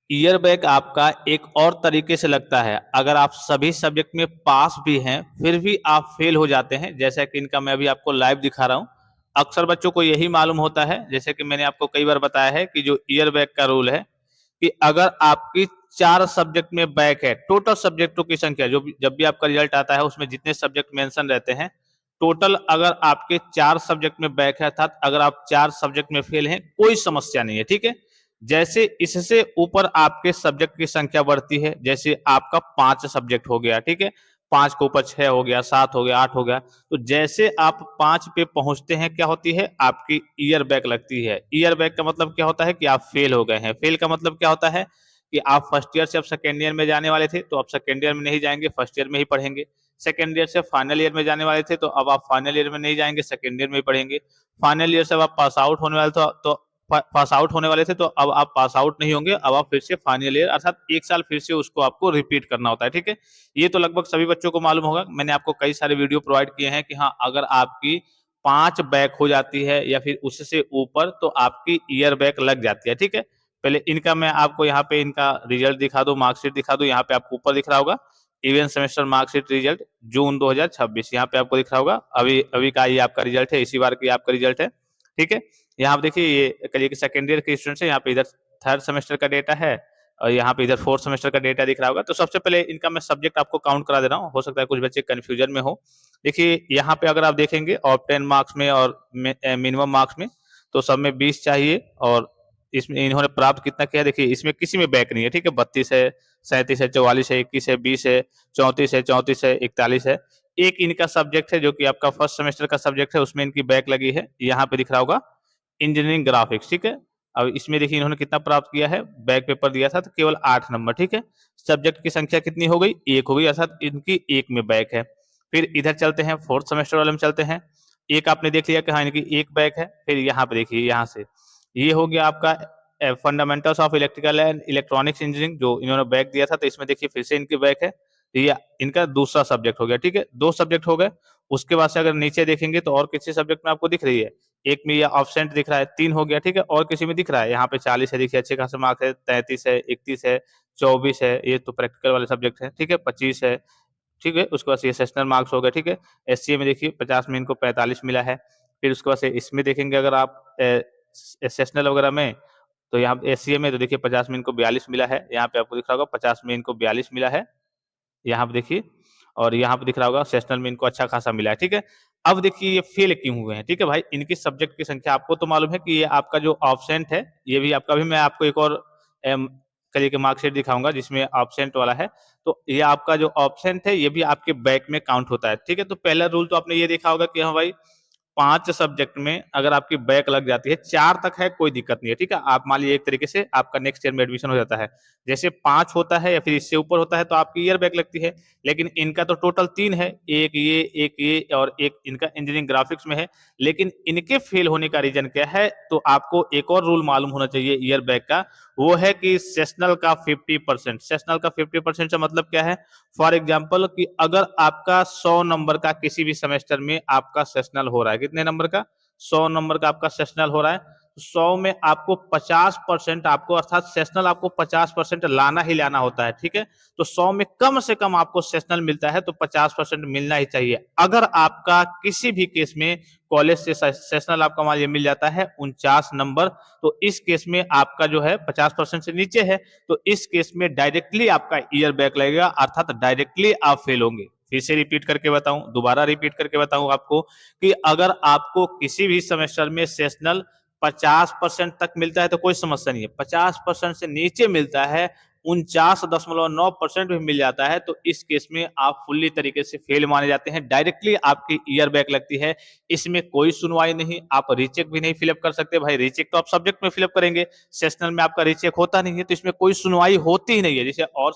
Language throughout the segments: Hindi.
ईयर बैक आपका एक और तरीके से लगता है अगर आप सभी सब्जेक्ट में पास भी हैं फिर भी आप फेल हो जाते हैं, जैसा कि इनका मैं अभी आपको लाइव दिखा रहा हूं। अक्सर बच्चों को यही मालूम होता है, जैसे कि मैंने आपको कई बार बताया है कि जो ईयर बैक का रूल है कि अगर आपकी 4 सब्जेक्ट में बैक है, टोटल सब्जेक्टों की संख्या जो जब भी आपका रिजल्ट आता है उसमें जितने सब्जेक्ट मेंशन रहते हैं, टोटल अगर आपके 4 सब्जेक्ट में बैक है अर्थात अगर आप 4 सब्जेक्ट में फेल हैं, कोई समस्या नहीं है। ठीक है, जैसे इससे ऊपर आपके सब्जेक्ट की संख्या बढ़ती है, जैसे आपका 5 सब्जेक्ट हो गया, ठीक है, 5 के ऊपर 6 हो गया, 7 हो गया, 8 हो गया, तो जैसे आप 5 पे पहुंचते हैं क्या होती है, आपकी ईयर बैक लगती है। ईयर बैक का मतलब क्या होता है कि आप फेल हो गए हैं। फेल का मतलब क्या होता है कि आप फर्स्ट ईयर से अब सेकेंड ईयर में जाने वाले थे, तो अब सेकेंड ईयर में नहीं जाएंगे, फर्स्ट ईयर में ही पढ़ेंगे। सेकेंड ईयर से फाइनल ईयर में जाने वाले थे, तो अब आप फाइनल ईयर में नहीं जाएंगे, सेकेंड ईयर में ही पढ़ेंगे। फाइनल ईयर से अब आप पास आउट होने वाले तो पास आउट होने वाले थे, तो अब आप पास आउट नहीं होंगे, अब आप फिर से फाइनल ईयर अर्थात एक साल फिर से उसको आपको रिपीट करना होता है। ठीक है, ये तो लगभग सभी बच्चों को मालूम होगा। मैंने आपको कई सारे वीडियो प्रोवाइड किए हैं कि हाँ, अगर आपकी 5 बैक हो जाती है या फिर उससे ऊपर तो आपकी ईयर बैक लग जाती है। ठीक है, पहले इनका मैं आपको यहाँ पे इनका रिजल्ट दिखा दूं, मार्कशीट दिखा दूं। यहाँ पे आपको ऊपर दिख रहा होगा इवेंट सेमेस्टर मार्कशीट रिजल्ट जून 2026, यहाँ पे आपको दिख रहा होगा। अभी अभी का ये आपका रिजल्ट है, इसी बार की आपका रिजल्ट है। ठीक है, यहाँ पे देखिए ये करिए कि सेकेंड ईयर के स्टूडेंट्स है, यहाँ पे इधर थर्ड सेमेस्टर का डेटा है और यहाँ पे इधर फोर्थ सेमेस्टर का डेटा दिख रहा होगा। तो सबसे पहले इनका मैं सब्जेक्ट आपको काउंट करा दे रहा हूँ, हो सकता है कुछ बच्चे कंफ्यूजन में हो। देखिए यहाँ पे अगर आप देखेंगे ऑफ 10 मार्क्स में और मिनिमम मार्क्स में, तो सब में 20 चाहिए और इसमें इन्होंने प्राप्त कितना किया, देखिए इसमें किसी में बैक नहीं है। ठीक है, 32 है, 37 है, 44 है, 21 है, 20 है, 34 है, 34 है, 41 है। एक इनका सब्जेक्ट है जो कि आपका फर्स्ट सेमेस्टर का सब्जेक्ट है, उसमें इनकी बैक लगी है, यहाँ पे दिख रहा होगा इंजीनियरिंग ग्राफिक्स। ठीक है, अब इसमें देखिए इन्होंने कितना प्राप्त किया है, बैक पेपर दिया था तो केवल 8 नंबर। ठीक है, सब्जेक्ट की संख्या कितनी हो गई, 1 हो गई, अर्थात इनकी 1 में बैक है। फिर इधर चलते हैं फोर्थ सेमेस्टर वाले में चलते हैं। एक आपने देख लिया कि हाँ इनकी 1 बैक है। फिर यहाँ पे देखिए, यहाँ से ये हो गया आपका fundamentals of electrical and electronics engineering, जो इन्होंने बैक दिया था, तो इसमें देखिए फिर से इनकी बैक है। ये इनका दूसरा सब्जेक्ट हो गया। ठीक है, 2 सब्जेक्ट हो गए। उसके बाद से अगर नीचे देखेंगे तो और किसी सब्जेक्ट में आपको दिख रही है, एक में ये ऑब्सेंट दिख रहा है, 3 हो गया। ठीक है, और किसी में दिख रहा है, यहाँ पे 40 है, देखिए अच्छे खासे मार्क्स है, 33 है, 31 है, 24 है, ये तो प्रैक्टिकल वाले सब्जेक्ट है। ठीक है, 25 है। ठीक है, उसके बाद ये सेशनल मार्क्स हो गए। ठीक है, एससीए में देखिए 50 में इनको 45 मिला है। फिर उसके बाद से इसमें देखेंगे अगर आप सेशनल वगैरह में, तो यहाँ एससीए में तो देखिए 50 में इनको 42 मिला है, यहाँ पे आपको दिख रहा होगा 50 में इनको 42 मिला है, यहाँ पे देखिए। और यहाँ पे दिख रहा होगा सेशनल में इनको अच्छा खासा मिला है। ठीक है, अब देखिए ये फेल क्यों हुए हैं। ठीक है भाई, इनकी सब्जेक्ट की संख्या आपको तो मालूम है कि ये आपका जो ऑब्सेंट है, ये भी आपका भी मैं आपको एक और करिए कि मार्कशीट दिखाऊंगा जिसमें ऑब्सेंट वाला है। तो ये आपका जो ऑब्सेंट है ये भी आपके बैक में काउंट होता है। ठीक है, तो पहला रूल तो आपने ये देखा होगा कि हाँ भाई 5 सब्जेक्ट में अगर आपकी बैक लग जाती है, 4 तक है कोई दिक्कत नहीं है। ठीक है, आप मान लीजिए एक तरीके से आपका नेक्स्ट ईयर में एडमिशन हो जाता है, जैसे 5 होता है या फिर इससे ऊपर होता है तो आपकी ईयर बैक लगती है। लेकिन इनका तो टोटल 3 है, एक ये और एक इनका इंजीनियरिंग ग्राफिक्स में है। लेकिन इनके फेल होने का रीजन क्या है, तो आपको एक और रूल मालूम होना चाहिए ईयर बैक का, वो है कि सेशनल का 50%। सेशनल का 50% का मतलब क्या है, फॉर एग्जाम्पल कि अगर आपका 100 नंबर का किसी भी सेमेस्टर में आपका सेशनल हो रहा है, कितने नंबर का, 100 नंबर का आपका सेशनल हो रहा है, 100 में आपको 50% आपको अर्थात सेशनल आपको 50% लाना ही लाना होता है। ठीक है, तो 100 में कम से कम आपको सेशनल मिलता है तो 50% मिलना ही चाहिए। अगर आपका किसी भी केस में कॉलेज से सेशनल आपका मान लीजिए मिल जाता है 49 नंबर, तो इस केस में आपका जो है 50% से नीचे है, तो इस केस में डायरेक्टली आपका ईयर बैक लगेगा, अर्थात डायरेक्टली आप फेल होंगे। फिर से रिपीट करके बताऊं, दोबारा रिपीट करके बताऊं आपको कि अगर आपको किसी भी सेमेस्टर में सेशनल 50% तक मिलता है तो कोई समस्या नहीं है, 50% से नीचे मिलता है, 49.9% भी मिल जाता है, तो इस केस में आप फुल्ली तरीके से फेल माने जाते हैं, डायरेक्टली आपकी ईयर बैक लगती है। इसमें कोई सुनवाई नहीं, आप रीचेक भी नहीं फिलअप कर सकते। भाई रीचेक तो आप सब्जेक्ट में फिलअप करेंगे, सेशनल में आपका रीचेक होता नहीं है, तो इसमें कोई सुनवाई होती ही नहीं है। जैसे और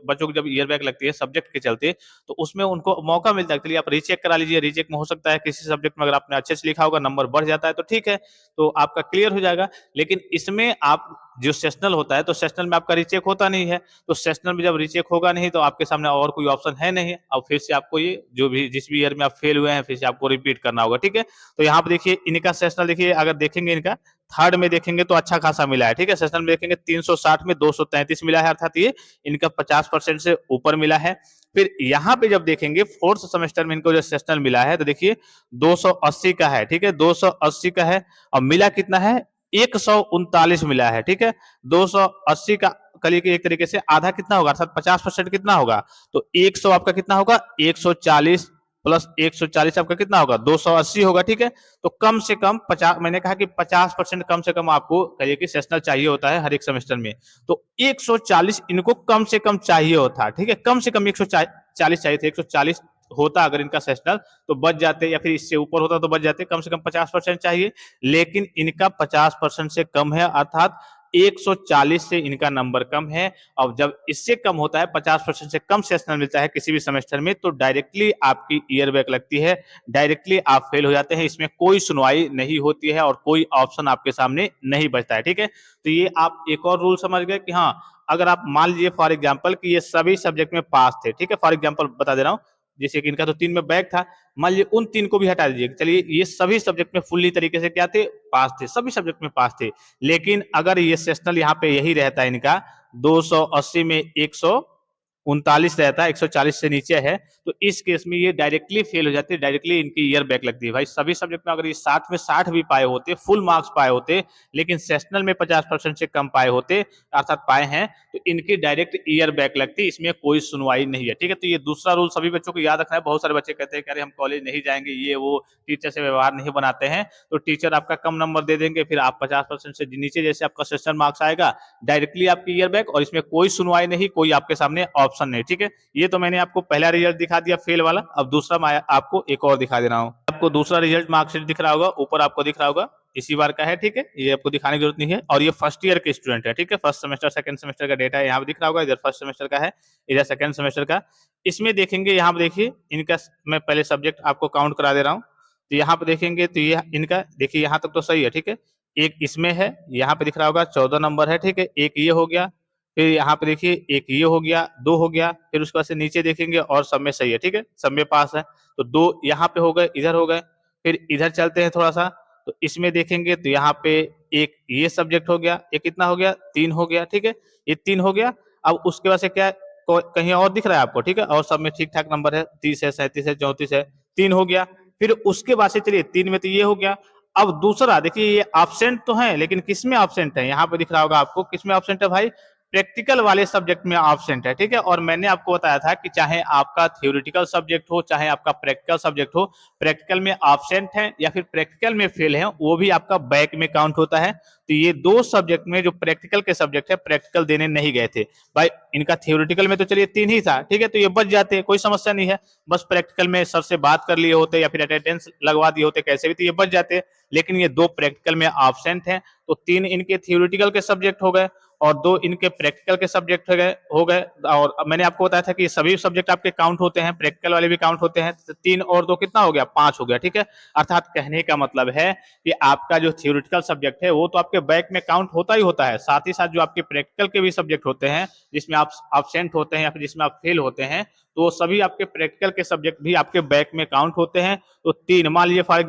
बच्चों को जब ईयर बैक लगती है सब्जेक्ट के चलते, तो उसमें उनको मौका मिलता है, चलिए आप रीचेक करा लीजिए। रीचेक में हो सकता है किसी सब्जेक्ट में अगर आपने अच्छे से लिखा होगा, नंबर बढ़ जाता है तो ठीक है, तो आपका क्लियर हो जाएगा। लेकिन इसमें आप जो सेशनल होता है तो सेशनल में आपका रीचेक होता नहीं है, तो सेशनल में जब रीचेक होगा नहीं तो आपके सामने और कोई ऑप्शन है नहीं, अब फिर से आपको ये जो भी जिस भी ईयर में आप फेल हुए हैं फिर से आपको रिपीट करना होगा। ठीक है, तो यहाँ पे देखिए इनका सेशनल, देखिए अगर देखेंगे इनका थर्ड में देखेंगे तो अच्छा खासा मिला है। ठीक है, सेशनल में देखेंगे 360 में 233 मिला है, अर्थात ये इनका 50% से ऊपर मिला है। फिर यहाँ पे जब देखेंगे फोर्थ सेमेस्टर में इनको जो सेशनल मिला है तो देखिए 280 का है। ठीक है, 280 का है और मिला कितना है, 139 मिला है। ठीक है, 280 का कलिए कि एक तरीके से आधा कितना होगा, अर्थात 50% कितना होगा, तो 100 आपका कितना होगा, 140 प्लस 140 आपका कितना होगा, 280 होगा। ठीक है, तो कम से कम 50, मैंने कहा कि 50% कम से कम आपको कहिए कि सेशनल चाहिए होता है हर एक सेमेस्टर में, तो 140 इनको कम से कम चाहिए होता। ठीक है, कम से कम 140 चाहिए थे, 140 होता अगर इनका सेशनल तो बच जाते, या फिर इससे ऊपर होता तो बच जाते, कम से कम 50% चाहिए, लेकिन इनका 50% से कम है, अर्थात 140 से इनका नंबर कम है। और जब इससे कम होता है, 50% से कम सेशनल मिलता है किसी भी सेमेस्टर में, तो डायरेक्टली आपकी ईयर बैक लगती है, डायरेक्टली आप फेल हो जाते हैं, इसमें कोई सुनवाई नहीं होती है और कोई ऑप्शन आपके सामने नहीं बचता है। ठीक है, तो ये आप एक और रूल समझ गए कि हाँ, अगर आप मान लीजिए फॉर एग्जाम्पल कि ये सभी सब्जेक्ट में पास थे, ठीक है, फॉर एग्जाम्पल बता दे रहा हूँ, जैसे कि इनका तो 3 में बैक था, मान लीजिए उन 3 को भी हटा दीजिए, चलिए ये सभी सब्जेक्ट में फुल्ली तरीके से क्या थे, पास थे, सभी सब्जेक्ट में पास थे, लेकिन अगर ये सेशनल यहाँ पे यही रहता है इनका 280 में 139 रहता है, 140 से नीचे है, तो इस केस में ये डायरेक्टली फेल हो जाते हैं, डायरेक्टली इनकी ईयर बैक लगती है। भाई सभी सब्जेक्ट में अगर ये 60 में 60 भी पाए होते, फुल मार्क्स पाए होते, लेकिन सेशनल में 50% से कम पाए होते, अर्थात पाए हैं, तो इनकी डायरेक्ट ईयर बैक लगती, इसमें कोई सुनवाई नहीं है। ठीक है, तो ये दूसरा रूल सभी बच्चों को याद रखना है। बहुत सारे बच्चे कहते हैं कि अरे हम कॉलेज नहीं जाएंगे, ये वो, टीचर से व्यवहार नहीं बनाते हैं, तो टीचर आपका कम नंबर दे देंगे, फिर आप 50% से नीचे जैसे आपका सेशनल मार्क्स आएगा, डायरेक्टली आपकी ईयर बैक, और इसमें कोई सुनवाई नहीं, कोई आपके सामने ऑप्शन नहीं। ठीक है, ये तो मैंने आपको पहला रिजल्ट दिखा दिया फेल वाला, अब दूसरा मैं आपको एक और दिखा दे रहा हूँ। आपको दूसरा रिजल्ट मार्कशीट दिख रहा होगा, ऊपर आपको दिख रहा होगा, इसी बार का है। ठीक है, ये आपको दिखाने की जरूरत नहीं है, और ये फर्स्ट ईयर के स्टूडेंट है। ठीक है, फर्स्ट सेमेस्टर सेकंड सेमेस्टर का डेटा यहाँ पे दिख रहा होगा, इधर फर्स्ट सेमेस्टर का है, इधर सेकंड सेमेस्टर का। इसमें देखेंगे, यहाँ पे देखिए इनका, मैं पहले सब्जेक्ट आपको काउंट करा दे रहा हूँ, तो यहाँ पे देखेंगे तो ये इनका देखिए यहाँ तक तो सही है। ठीक है, एक इसमें है, यहाँ पे दिख रहा होगा 14 नंबर है। ठीक है, एक ये हो गया, फिर यहाँ पे देखिए एक ये हो गया, 2 हो गया, फिर उसके बाद से नीचे देखेंगे और सब में सही है। ठीक है, सब में पास है, तो 2 यहाँ पे हो गए, इधर हो गए, फिर इधर चलते हैं थोड़ा सा, तो इसमें देखेंगे तो यहाँ पे एक ये सब्जेक्ट हो गया, ये कितना हो गया, 3 हो गया। ठीक है, ये 3 हो गया। अब उसके बाद से क्या कहीं और दिख रहा है आपको, ठीक है, और सब में ठीक ठाक नंबर है, 30 है, 37 है, 34 है, 3 हो गया। फिर उसके बाद से चलिए 3 में तो ये हो गया। अब दूसरा देखिए, ये एब्सेंट तो है, लेकिन किस में एब्सेंट है, यहाँ पे दिख रहा होगा आपको, किस में एब्सेंट है भाई, प्रैक्टिकल वाले सब्जेक्ट में एब्सेंट है। ठीक है, और मैंने आपको बताया था कि चाहे आपका थ्योरेटिकल सब्जेक्ट हो, चाहे आपका प्रैक्टिकल सब्जेक्ट हो, प्रैक्टिकल में एब्सेंट है या फिर प्रैक्टिकल में फेल है, वो भी आपका बैक में काउंट होता है। तो ये 2 सब्जेक्ट में जो प्रैक्टिकल के सब्जेक्ट है, प्रैक्टिकल देने नहीं गए थे भाई, इनका थ्योरेटिकल में तो चलिए 3 ही था। ठीक है, तो ये बच जाते, कोई समस्या नहीं है, बस प्रैक्टिकल में सर से बात कर लिए होते या फिर अटेंडेंस लगवा दिए होते कैसे भी, तो ये बच जाते। लेकिन ये 2 प्रैक्टिकल में एब्सेंट है, तो 3 इनके थ्योरेटिकल के सब्जेक्ट हो गए और 2 इनके प्रैक्टिकल के सब्जेक्ट हो गए। और मैंने आपको बताया था कि सभी सब्जेक्ट आपके काउंट होते हैं, प्रैक्टिकल वाले भी काउंट होते हैं, तो 3 और 2 कितना हो गया, 5 हो गया। ठीक है, अर्थात कहने का मतलब है कि आपका जो थ्योरेटिकल सब्जेक्ट है वो तो आपके बैक में काउंट होता ही होता है, साथ ही साथ जो आपके प्रैक्टिकल के भी सब्जेक्ट होते हैं, जिसमें आप एब्सेंट होते हैं या फिर जिसमें आप फेल होते हैं, तो वो सभी आपके प्रैक्टिकल के सब्जेक्ट भी आपके बैक में काउंट होते हैं। तो 3 मान लीजिए फॉर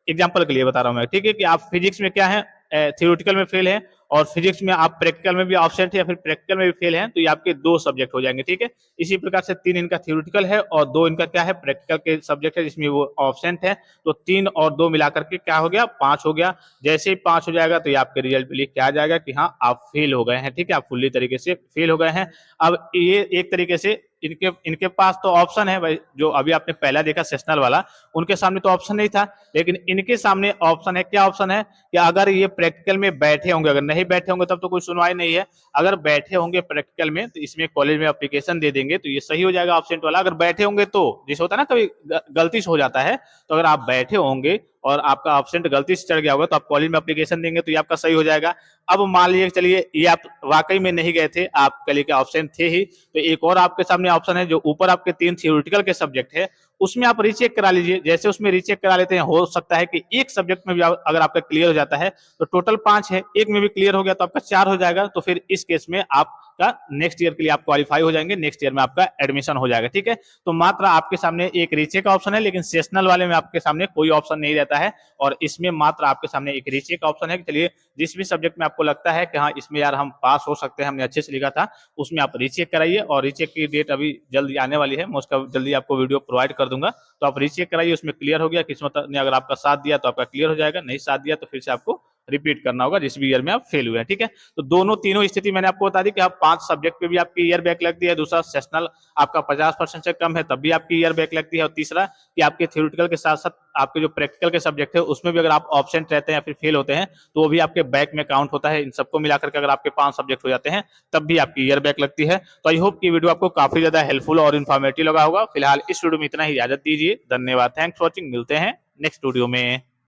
एग्जाम्पल के लिए बता रहा हूं मैं, ठीक है, कि आप फिजिक्स में क्या है, थ्योरेटिकल में फेल है, और फिजिक्स में आप प्रैक्टिकल में भी एब्सेंट है या फिर प्रैक्टिकल में भी फेल है, तो ये आपके 2 सब्जेक्ट हो जाएंगे। ठीक है, इसी प्रकार से 3 इनका थ्योरेटिकल है और 2 इनका क्या है, प्रैक्टिकल के सब्जेक्ट है जिसमें वो एब्सेंट है, तो 3 और 2 मिलाकर के क्या हो गया, 5 हो गया। जैसे ही 5 हो जाएगा तो ये आपके रिजल्ट पे लिख के आ जाएगा कि हाँ आप फेल हो गए हैं। ठीक है, आप फुल्ली तरीके से फेल हो गए हैं। अब ये एक तरीके से इनके पास तो ऑप्शन है भाई, जो अभी आपने पहला देखा सेशनल वाला, उनके सामने तो ऑप्शन नहीं था, लेकिन इनके सामने ऑप्शन है। क्या ऑप्शन है कि अगर ये प्रैक्टिकल में बैठे होंगे, अगर नहीं बैठे होंगे तब तो कोई सुनवाई नहीं है, अगर बैठे होंगे प्रैक्टिकल में तो इसमें कॉलेज में एप्लीकेशन दे देंगे तो ये सही हो जाएगा एब्सेंट वाला। अगर बैठे होंगे तो, जैसे होता है ना कभी गलती से हो जाता है, तो अगर आप बैठे होंगे और आपका एब्सेंट गलती से चढ़ गया होगा तो आप कॉलेज में एप्लीकेशन देंगे तो ये आपका सही हो जाएगा। अब मान लीजिए चलिए ये आप वाकई में नहीं गए थे, आप कल के ऑप्शन थे ही, तो एक और आपके सामने ऑप्शन है, जो ऊपर आपके 3 थ्योरेटिकल के सब्जेक्ट है उसमें आप रीचेक करा लीजिए। जैसे उसमें रीचेक करा लेते हैं, हो सकता है कि एक सब्जेक्ट में भी अगर आपका क्लियर हो जाता है तो टोटल 5 है, एक में भी क्लियर हो गया तो आपका 4 हो जाएगा। तो फिर इस केस में आपका नेक्स्ट ईयर के लिए आप क्वालिफाई हो जाएंगे, नेक्स्ट ईयर में आपका एडमिशन हो जाएगा। ठीक है, तो मात्र आपके सामने एक रीचेक का ऑप्शन है, लेकिन सेशनल वाले में आपके सामने कोई ऑप्शन नहीं रहता है। और इसमें मात्र आपके सामने एक रीचेक का ऑप्शन है कि चलिए जिस भी सब्जेक्ट में आपको लगता है कि हाँ इसमें यार हम पास हो सकते हैं, हमने अच्छे से लिखा था, उसमें आप रीचेक कराइए। और रीचेक की डेट अभी जल्दी आने वाली है, मैं उसका जल्दी आपको वीडियो प्रोवाइड कर दूंगा। तो आप रीचेक कराइए, उसमें क्लियर हो गया, किस्मत ने अगर आपका साथ दिया तो आपका क्लियर हो जाएगा, नहीं साथ दिया तो फिर से आपको रिपीट करना होगा जिस भी ईयर में आप फेल हुए हैं। ठीक है, तो दोनों तीनों स्थिति मैंने आपको बता दी कि आप 5 सब्जेक्ट पे भी आपकी ईयर बैक लगती है, दूसरा सेशनल आपका 50% से कम है तब भी आपकी ईयर बैक लगती है, और तीसरा कि आपके थ्योरेटिकल के साथ साथ आपके जो प्रैक्टिकल के सब्जेक्ट है उसमें भी अगर आप ऑब्सेंट रहते हैं या फिर फेल होते हैं तो वो भी आपके बैक में काउंट होता है। इन सबको मिलाकर के अगर आपके 5 सब्जेक्ट हो जाते हैं तब भी आपकी ईयर बैक लगती है। तो आई होप कि वीडियो आपको काफी ज्यादा हेल्पफुल और इन्फॉर्मेटिव लगा होगा। फिलहाल इस वीडियो में इतना ही, इजाजत दीजिए, धन्यवाद, थैंक्स फॉर वॉचिंग, मिलते हैं नेक्स्ट वीडियो में।